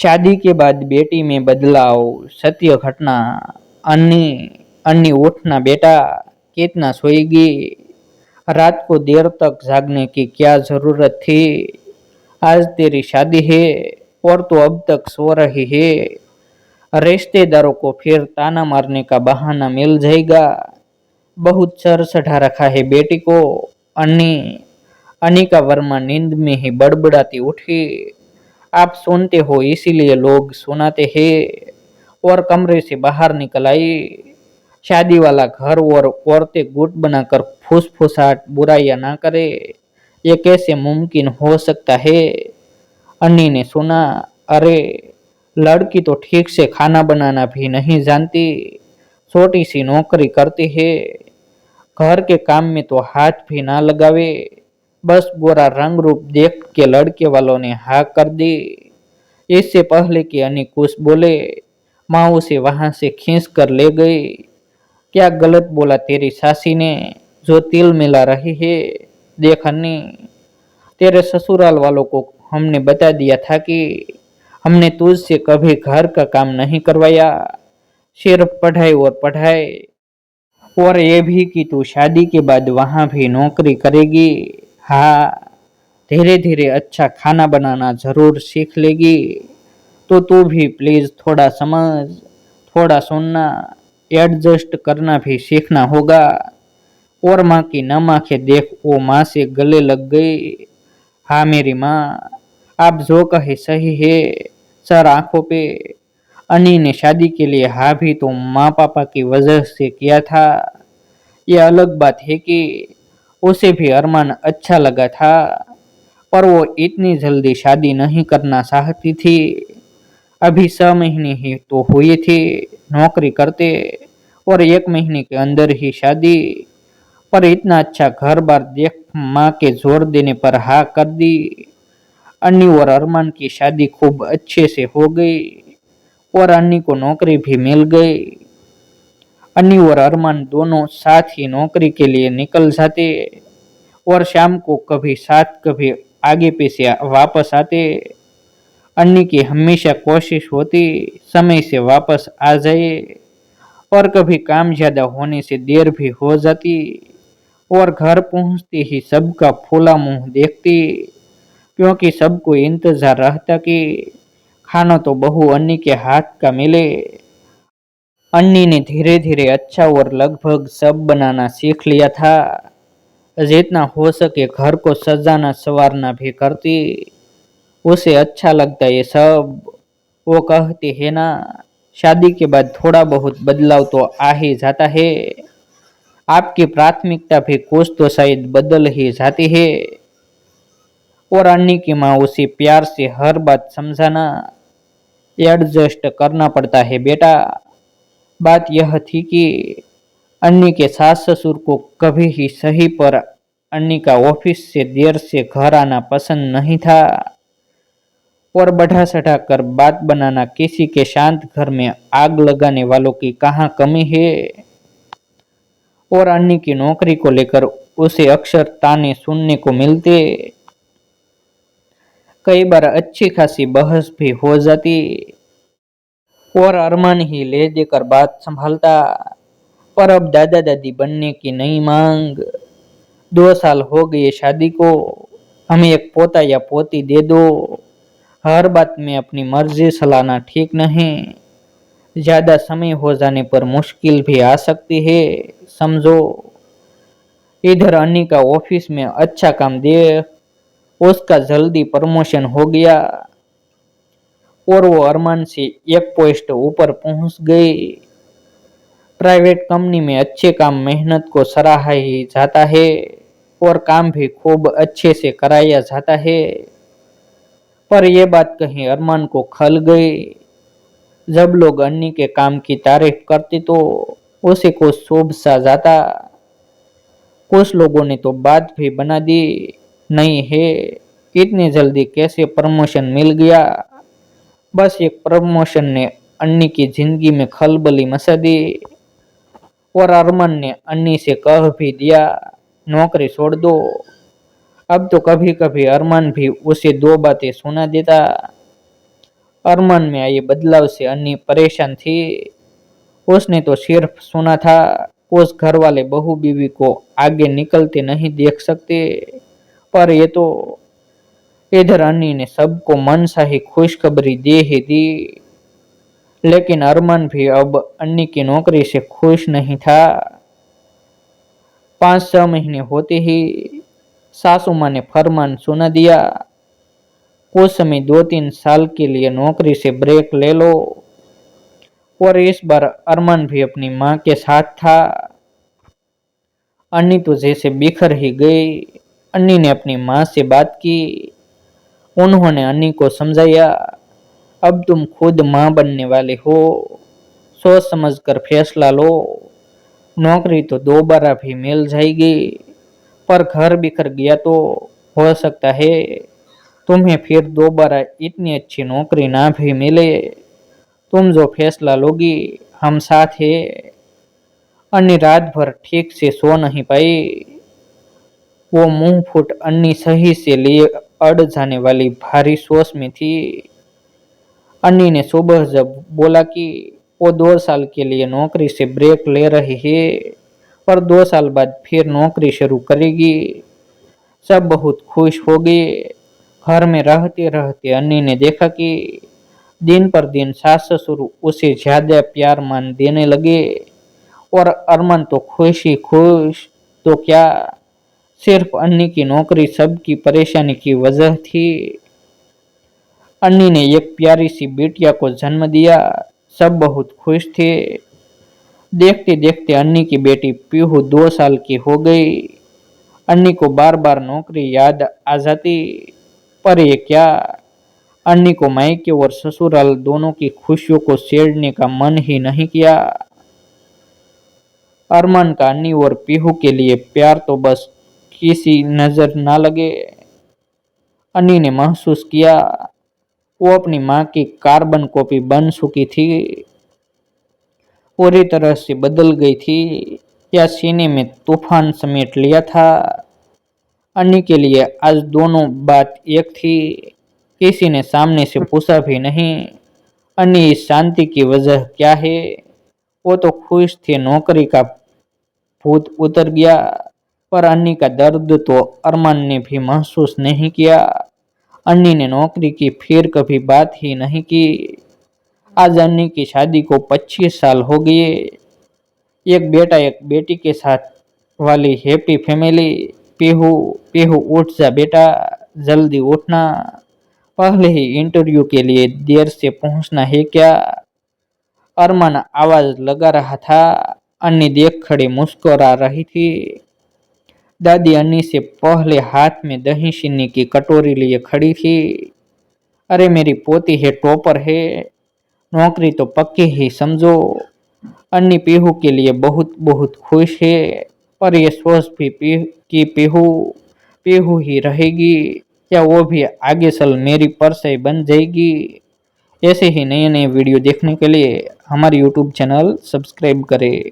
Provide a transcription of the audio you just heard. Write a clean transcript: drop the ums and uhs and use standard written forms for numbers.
शादी के बाद बेटी में बदलाव, सत्य घटना। अन्नी अन्नी उठना बेटा, कितना सोएगी? रात को देर तक जागने की क्या जरूरत थी? आज तेरी शादी है और तू अब तक सो रही है। रिश्तेदारों को फिर ताना मारने का बहाना मिल जाएगा। बहुत सर चढ़ा रखा है बेटी को। अन्नी अनिका वर्मा नींद में ही बड़बड़ाती उठी। आप सुनते हो इसीलिए लोग सुनाते हैं। और कमरे से बाहर निकल आई। शादी वाला घर और औरतें गुट बनाकर फुसफुसाहट बुराइयां ना करे, ये कैसे मुमकिन हो सकता है? अन्नी ने सुना। अरे, लड़की तो ठीक से खाना बनाना भी नहीं जानती, छोटी सी नौकरी करती है, घर के काम में तो हाथ भी ना लगावे। बस गोरा रंग रूप देख के लड़के वालों ने हाँ कर दी। इससे पहले कि अन्नी कुछ बोले, माँ उसे वहां से खींच कर ले गई। क्या गलत बोला तेरी सासी ने, जो तिल मिला रही है? देख अन्नी, तेरे ससुराल वालों को हमने बता दिया था कि हमने तुझसे कभी घर का काम नहीं करवाया, सिर्फ पढ़ाई और पढ़ाई। और ये भी कि तू शादी के बाद वहां भी नौकरी करेगी। हाँ, धीरे धीरे अच्छा खाना बनाना जरूर सीख लेगी। तो तू भी प्लीज थोड़ा समझ, थोड़ा सुनना, एडजस्ट करना भी सीखना होगा। और माँ की नम आंखें देख वो माँ से गले लग गई। हाँ मेरी माँ, आप जो कहे सही है। सर आंखों पे। अन्नी ने शादी के लिए हाँ भी तो माँ पापा की वजह से किया था। ये अलग बात है कि उसे भी अरमान अच्छा लगा था, पर वो इतनी जल्दी शादी नहीं करना चाहती थी। अभी 6 महीने ही तो हुए थे नौकरी करते, और 1 महीने के अंदर ही शादी। पर इतना अच्छा घर बार देख माँ के जोर देने पर हाँ कर दी। अन्नी और अरमान की शादी खूब अच्छे से हो गई और अन्नी को नौकरी भी मिल गई। अन्नी और अरमान दोनों साथ ही नौकरी के लिए निकल जाते और शाम को कभी साथ कभी आगे पीछे वापस आते। अन्नी की हमेशा कोशिश होती समय से वापस आ जाए, और कभी काम ज्यादा होने से देर भी हो जाती। और घर पहुंचते ही सबका फूला मुंह देखती, क्योंकि सबको इंतजार रहता कि खाना तो बहू अन्नी के हाथ का मिले। अन्नी ने धीरे धीरे अच्छा और लगभग सब बनाना सीख लिया था। जितना हो सके घर को सजाना संवारना भी करती। उसे अच्छा लगता ये सब। वो कहती है ना, शादी के बाद थोड़ा बहुत बदलाव तो आ ही जाता है। आपकी प्राथमिकता भी कुछ तो शायद बदल ही जाती है। और अन्नी की माँ उसे प्यार से हर बात समझाना, एडजस्ट करना पड़ता है बेटा। बात यह थी कि अन्नी के सास ससुर को कभी ही सही पर अन्नी का ऑफिस से देर से घर आना पसंद नहीं था। और बढ़ा चढ़ा कर बात बनाना किसी के शांत घर में आग लगाने वालों की कहाँ कमी है। और अन्नी की नौकरी को लेकर उसे अक्सर ताने सुनने को मिलते। कई बार अच्छी खासी बहस भी हो जाती और अरमान ही ले देकर बात संभालता। पर अब दादा दादी बनने की नई मांग। 2 साल हो गए शादी को, हमें एक पोता या पोती दे दो। हर बात में अपनी मर्जी चलाना ठीक नहीं। ज्यादा समय हो जाने पर मुश्किल भी आ सकती है, समझो। इधर अन्नी का ऑफिस में अच्छा काम दे, उसका जल्दी प्रमोशन हो गया और वो अरमान से एक पोस्ट ऊपर पहुंच गई। प्राइवेट कंपनी में अच्छे काम मेहनत को सराहा ही जाता है और काम भी खूब अच्छे से कराया जाता है। पर यह बात कहीं अरमान को खल गई। जब लोग अन्नी के काम की तारीफ करते तो उसे कुछ शुभ सा जाता। कुछ लोगों ने तो बात भी बना दी, नहीं है, इतनी जल्दी कैसे प्रमोशन मिल गया। बस एक प्रमोशन ने अन्नी की जिंदगी में खलबली मचा दी। और अरमान ने अन्नी से कह भी दिया, नौकरी छोड़ दो। अब तो कभी कभी अरमान भी उसे 2 बातें सुना देता। अरमान में आए बदलाव से अन्नी परेशान थी। उसने तो सिर्फ सुना था, उस घर वाले बहू बीवी को आगे निकलते नहीं देख सकते, पर ये तो इधर अन्नी ने सबको मनसाही खुशखबरी दे ही दी। लेकिन अरमान भी अब अन्नी की नौकरी से खुश नहीं था। 5-6 महीने होते ही सासू माँ ने फरमान सुना दिया, कुछ समय 2-3 साल के लिए नौकरी से ब्रेक ले लो। और इस बार अरमान भी अपनी माँ के साथ था। अन्नी तो जैसे बिखर ही गई। अन्नी ने अपनी माँ से बात की। उन्होंने अन्नी को समझाया, अब तुम खुद माँ बनने वाले हो, सोच समझ कर फैसला लो। नौकरी तो दोबारा भी मिल जाएगी, पर घर बिखर गया तो हो सकता है तुम्हें फिर दोबारा इतनी अच्छी नौकरी ना भी मिले। तुम जो फैसला लोगी, हम साथ है। अन्नी रात भर ठीक से सो नहीं पाई। वो मुंह फुट अन्नी सही से लिए अड़ जाने वाली भारी सोच में थी। अन्नी ने सुबह जब बोला कि वो 2 साल के लिए नौकरी से ब्रेक ले रही है, पर 2 साल बाद फिर नौकरी शुरू करेगी, सब बहुत खुश हो गए। घर में रहते रहते अन्नी ने देखा कि दिन पर दिन सास ससुर उसे ज्यादा प्यार मान देने लगे। और अरमान तो खुश ही खुश, तो क्या सिर्फ अन्नी की नौकरी सबकी परेशानी की वजह थी। अन्नी ने एक प्यारी सी बेटिया को जन्म दिया, सब बहुत खुश थे। देखते देखते अन्नी की बेटी पीहू 2 साल की हो गई। अन्नी को बार बार नौकरी याद आ जाती, पर ये क्या, अन्नी को मायके और ससुराल दोनों की खुशियों को छेड़ने का मन ही नहीं किया। अरमान का अन्नी और पीहू के लिए प्यार तो बस किसी नजर ना लगे। अन्नी ने महसूस किया वो अपनी माँ की कार्बन कॉपी बन चुकी थी, पूरी तरह से बदल गई थी, या सीने में तूफान समेट लिया था। अन्नी के लिए आज दोनों बात एक थी। किसी ने सामने से पूछा भी नहीं, अन्नी इस शांति की वजह क्या है। वो तो खुश थे नौकरी का भूत उतर गया, पर अन्नी का दर्द तो अरमान ने भी महसूस नहीं किया। अन्नी ने नौकरी की फिर कभी बात ही नहीं की। आज अन्नी की शादी को 25 साल हो गए। एक बेटा एक बेटी के साथ वाली हैप्पी फैमिली। पीहू पीहू उठ जा बेटा, जल्दी उठना, पहले ही इंटरव्यू के लिए देर से पहुंचना है क्या। अरमान आवाज लगा रहा था। अन्नी देख खड़ी मुस्कुरा रही थी। दादी अन्नी से पहले हाथ में दही चीनी की कटोरी लिए खड़ी थी। अरे मेरी पोती है, टॉपर है, नौकरी तो पक्की ही समझो। अन्नी पीहू के लिए बहुत बहुत खुश है, पर यह सोच भी कि पीहू पीहू ही रहेगी, या वो भी आगे चल मेरी परछाई बन जाएगी। ऐसे ही नए नए वीडियो देखने के लिए हमारे यूट्यूब चैनल सब्सक्राइब करें।